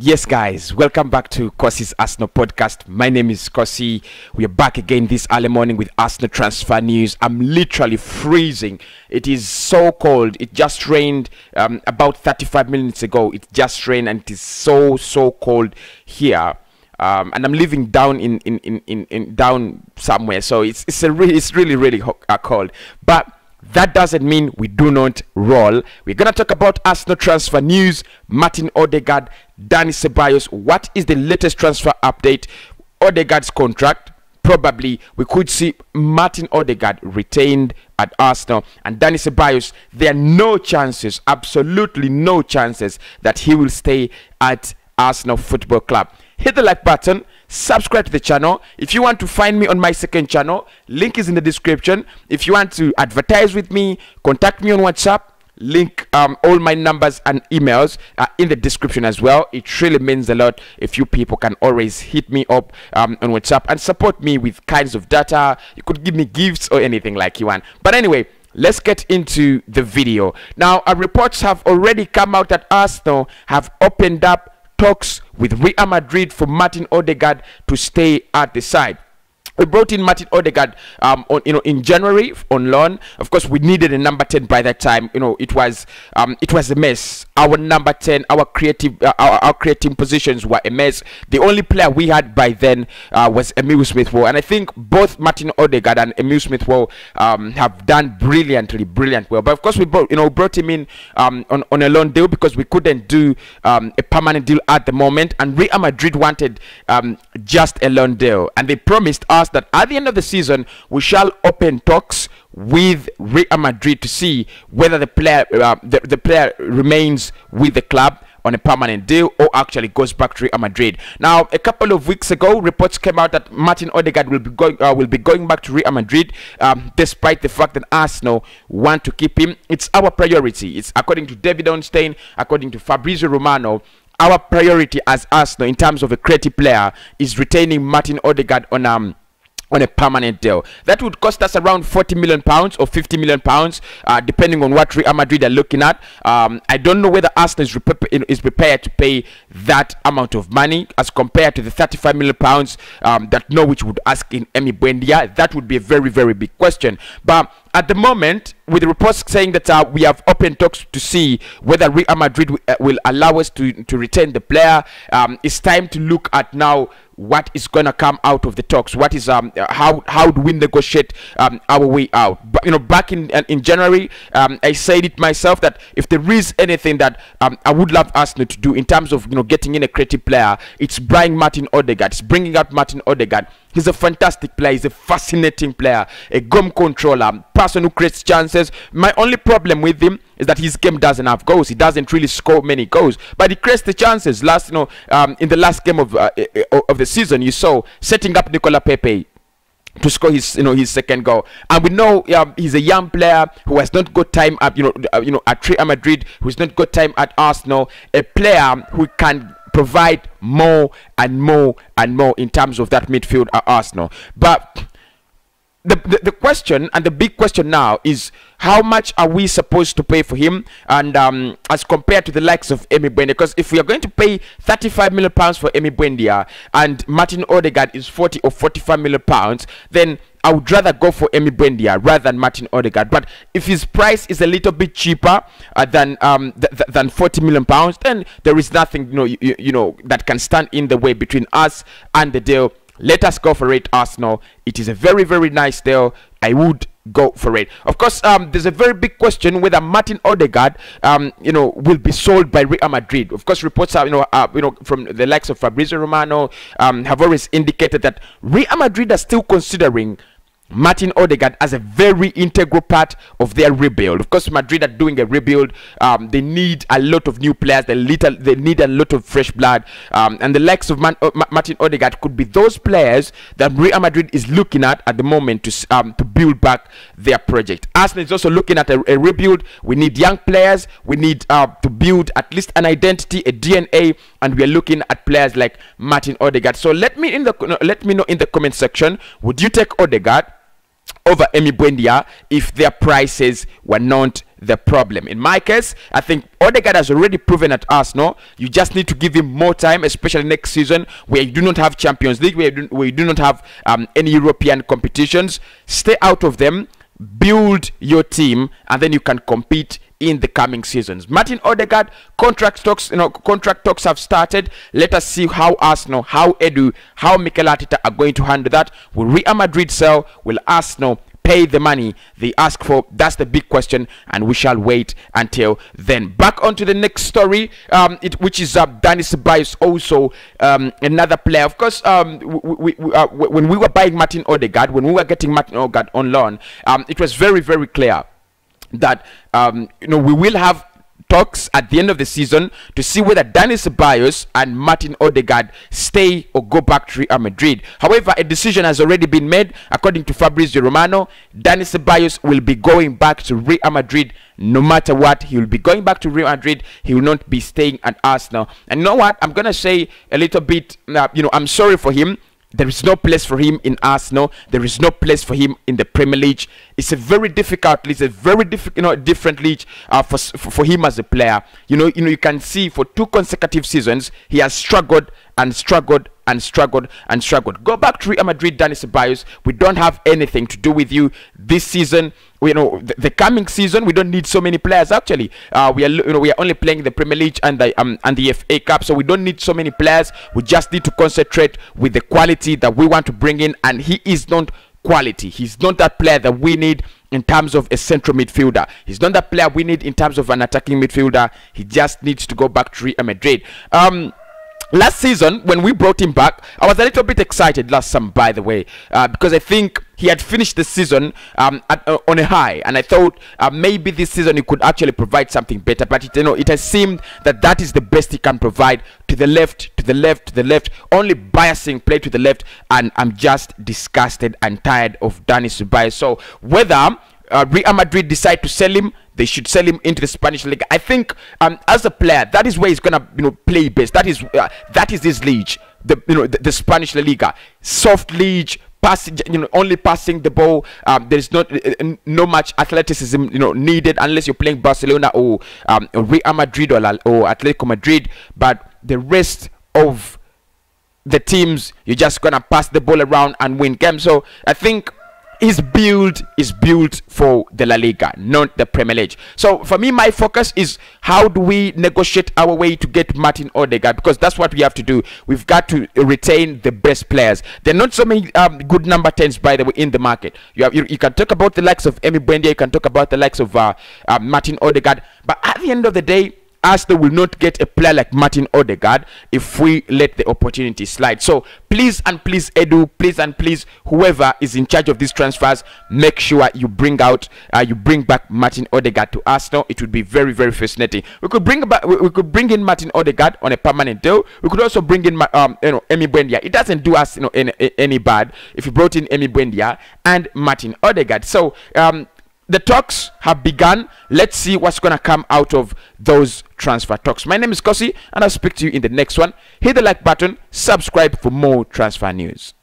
Yes, guys, welcome back to Cossy's Arsenal podcast. My name is Cossy. We are back again this early morning with Arsenal transfer news. I'm literally freezing. It is so cold. It just rained about 35 minutes ago. It just rained and it is so cold here. And I'm living down in down somewhere, so it's really cold. But that doesn't mean we do not roll. We're gonna talk about Arsenal transfer news, Martin Odegaard, Dani Ceballos. What is the latest transfer update? Odegaard's contract. Probably we could see Martin Odegaard retained at Arsenal, and Dani Ceballos. There are no chances, absolutely no chances, that he will stay at Arsenal Football Club. Hit the like button, subscribe to the channel. If you want to find me on my second channel, link is in the description. If you want to advertise with me, contact me on WhatsApp. Link, all my numbers and emails are in the description as well. It really means a lot if you people can always hit me up on WhatsApp and support me with kinds of data. You could give me gifts or anything like you want. But anyway, let's get into the video. Now, reports have already come out that Arsenal have opened up talks with Real Madrid for Martin Odegaard to stay at the side. We brought in Martin Odegaard in January on loan. Of course, we needed a number 10 by that time. It was a mess. Our number 10, our creative positions were a mess. The only player we had by then was Emile Smith-Rowe, and I think both Martin Odegaard and Emile Smith-Rowe have done brilliant well. But of course, we brought him in on a loan deal because we couldn't do a permanent deal at the moment, and Real Madrid wanted just a loan deal, and they promised us that at the end of the season we shall open talks with Real Madrid to see whether the player remains with the club on a permanent deal or actually goes back to Real Madrid. Now, a couple of weeks ago, reports came out that Martin Odegaard will be going back to Real Madrid, despite the fact that Arsenal want to keep him. It's our priority. It's according to David Ornstein, according to Fabrizio Romano. Our priority as Arsenal in terms of a creative player is retaining Martin Odegaard on a permanent deal. That would cost us around £40 million or £50 million, depending on what Real Madrid are looking at. I don't know whether Arsenal is prepared to pay that amount of money as compared to the £35 million that Norwich would ask in Emi Buendia. That would be a very big question. But at the moment, with the reports saying that we have open talks to see whether Real Madrid will allow us to retain the player, it's time to look at now what is going to come out of the talks. What is how do we negotiate our way out? But back in January, I said it myself that if there is anything that I would love Arsenal to do in terms of getting in a creative player, it's buying Martin Odegaard. It's bringing out Martin Odegaard. He's a fantastic player. He's a fascinating player, a game controller, person who creates chances. My only problem with him is that his game doesn't have goals. He doesn't really score many goals, but he creates the chances. In the last game of the season, you saw setting up Nicola Pepe to score his second goal. And we know he's a young player who has not got time at at Real Madrid, who's not got time at Arsenal. A player who can provide more and more in terms of that midfield at Arsenal. But the question, and the big question now, is how much are we supposed to pay for him, and as compared to the likes of Emi Buendia? Because if we are going to pay £35 million for Emi Buendia and Martin Odegaard is £40 or £45 million, then I would rather go for Emi Buendia rather than Martin Odegaard. But if his price is a little bit cheaper than £40 million, then there is nothing that can stand in the way between us and the deal. Let us go for it, Arsenal. It is a very nice deal. I would go for it. Of course, there's a very big question whether Martin Odegaard will be sold by Real Madrid. Of course, reports are from the likes of Fabrizio Romano have always indicated that Real Madrid are still considering Martin Odegaard as a very integral part of their rebuild. Of course, Madrid are doing a rebuild. They need a lot of new players. They need a lot of fresh blood. And the likes of Martin Odegaard could be those players that Real Madrid is looking at the moment to build back their project. Arsenal is also looking at a rebuild. We need young players. We need to build at least an identity, a DNA, and we are looking at players like Martin Odegaard. So let me know in the comment section, would you take Odegaard? over Emi Buendia if their prices were not the problem. In my case, I think Odegaard has already proven at Arsenal. You just need to give him more time, especially next season where you do not have Champions League, where you do not have any European competitions. Stay out of them, build your team, and then you can compete in the coming seasons. Martin Odegaard, contract talks have started. Let us see how Arsenal, how Edu, how Mikel Arteta are going to handle that. Will Real Madrid sell? Will Arsenal pay the money they ask for? That's the big question, and we shall wait until then. Back onto the next story, which is Dani Ceballos, also another player. Of course, when we were buying Martin Odegaard, when we were getting Martin Odegaard on loan, it was very, very clear that we will have talks at the end of the season to see whether Dani Ceballos and Martin Odegaard stay or go back to Real Madrid. However, a decision has already been made. According to Fabrizio Romano, Dani Ceballos will be going back to Real Madrid no matter what. He will be going back to Real Madrid. He will not be staying at Arsenal. And you know what? I'm going to say a little bit, I'm sorry for him. There is no place for him in Arsenal. There is no place for him in the Premier League. It's a very difficult league. It's a very different league for him as a player. You can see for 2 consecutive seasons he has struggled and struggled and struggled and struggled. Go back to Real Madrid, Dani Ceballos. We don't have anything to do with you this season. The coming season we don't need so many players. Actually, we are only playing the Premier League and the FA Cup, so we don't need so many players. We just need to concentrate with the quality that we want to bring in, and he is not quality. He's not that player that we need in terms of a central midfielder. He's not that player we need in terms of an attacking midfielder. He just needs to go back to Real Madrid. Last season, when we brought him back, I was a little bit excited last summer, by the way, because I think he had finished the season on a high, and I thought maybe this season he could actually provide something better. But it has seemed that is the best he can provide. To the left, to the left, to the left, only biasing play to the left, and I'm just disgusted and tired of Dani Ceballos. So whether Real Madrid decide to sell him, they should sell him into the Spanish league. I think as a player, that is where he's gonna play best. That is his league, the Spanish La Liga, soft league, passing, only passing the ball. There's not much athleticism needed unless you're playing Barcelona or Real Madrid or Atletico Madrid. But the rest of the teams, you're just gonna pass the ball around and win games. So I think his build is built for the La Liga, not the Premier League. So for me, my focus is how do we negotiate our way to get Martin Odegaard, because that's what we have to do. We've got to retain the best players. There are not so many good number 10s, by the way, in the market. You can talk about the likes of Emi Buendia, you can talk about the likes of Martin Odegaard, but at the end of the day, Arsenal will not get a player like Martin Odegaard if we let the opportunity slide. So please and please, Edu, please and please, whoever is in charge of these transfers, make sure you bring back Martin Odegaard to Arsenal. It would be very, very fascinating. We could bring in Martin Odegaard on a permanent deal. We could also bring in Emi Buendia. It doesn't do us any bad if you brought in Emi Buendia and Martin Odegaard. So the talks have begun. Let's see what's going to come out of those transfer talks. My name is Cossy, and I'll speak to you in the next one. Hit the like button, subscribe for more transfer news.